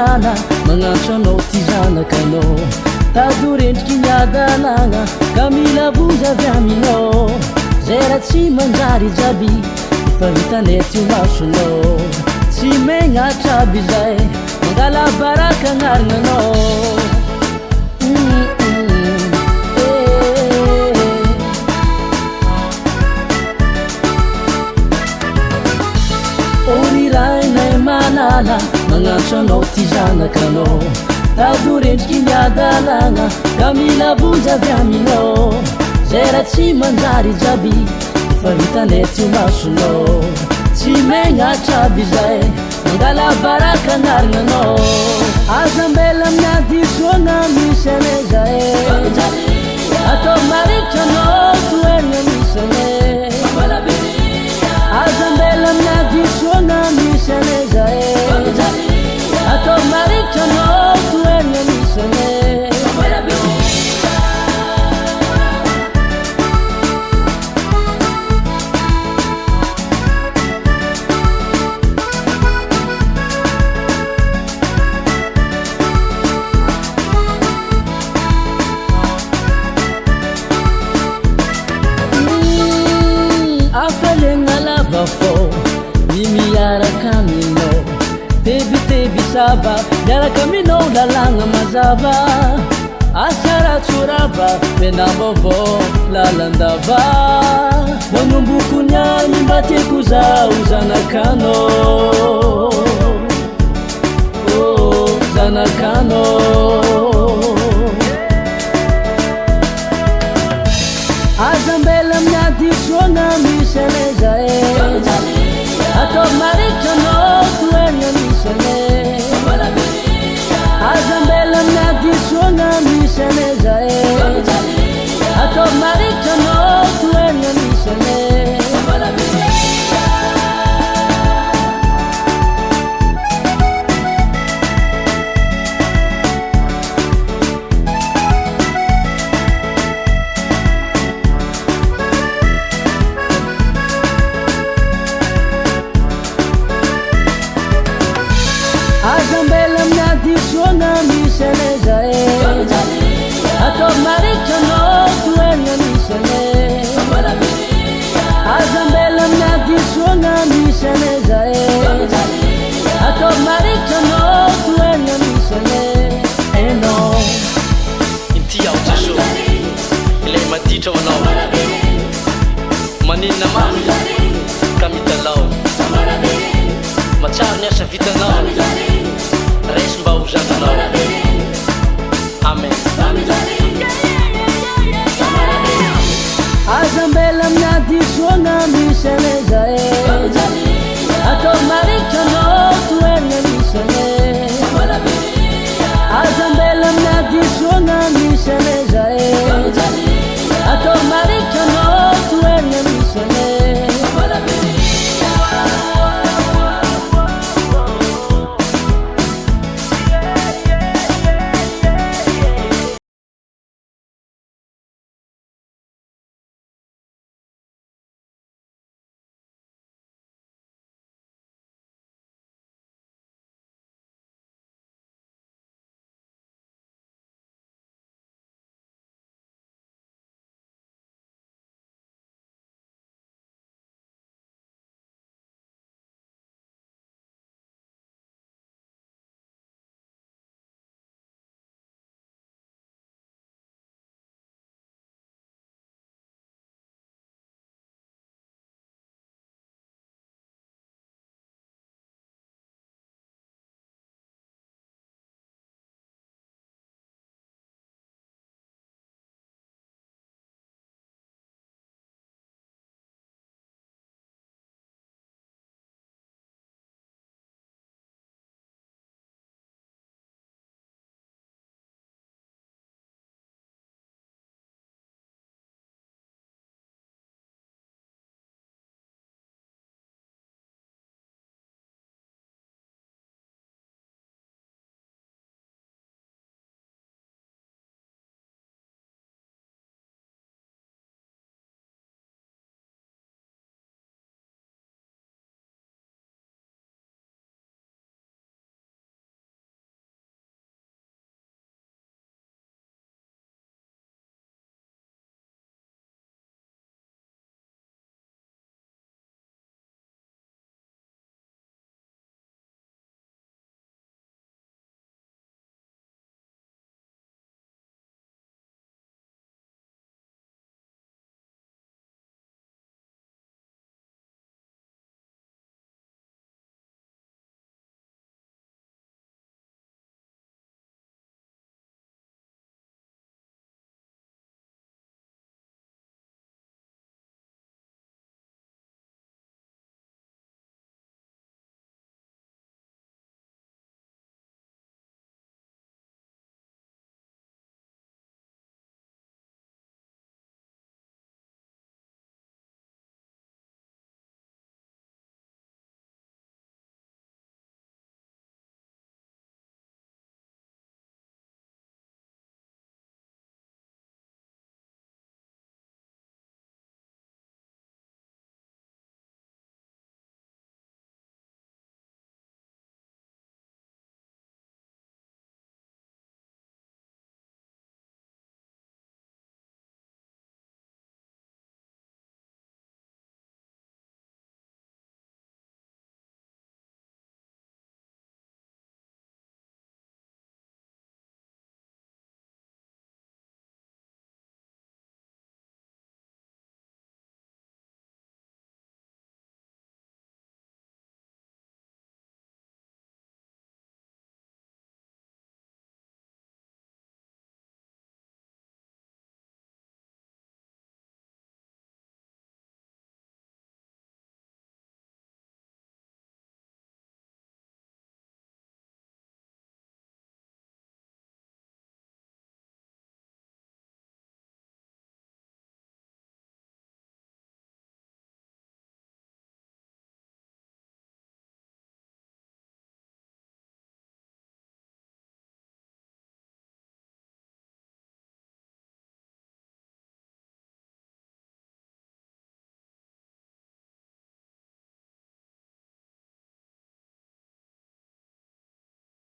manana magnantso anao ty zanakanao tadorendriky miadalagna ka mila vonjy avy aminao zay raha tsy manjary jiaby efa vitanay ty masonao tsy megnatra aby zay mangala baraka agnarinanao orirainay manana magnantso anao ty zanakanao tadorendriky miadalagna ka mila vonjy avy aminao zay raha tsy manjary jiaby efa vitanay ty masonao tsy megnatra aby zay mangala baraka agnarinanao azambela miadisoagna misy anay zay atao marikitra anao toerigna misy anay azambela miadisoagna misy anay zay atao marikitra anao toerigna misy anay afalegna lava fô ny miaraka aminao tebiteby sava miaraka aminao lalagna mazava asaratsorava menambavao lalandava manomboko niany mba tiako zao zanakanao zanakanao azambela miadisoagna misy anay zay atao marikitra anao toerigna misy anay azambela miadisoagna misy anay zay atao marikitra anao toerigna misy anay azambela miadisoagna misy anay zay atao marikitra anao toerigna misy anay azambela miadisoagna misy anay zay atao marikitra anao toerigna misy anay enao inty aho jeso ilay maditra ho anao maninona mamy ka mitalao matsaro ny asa vitanao resy mba ho zananao amen azambela miadisoagna misy anay zay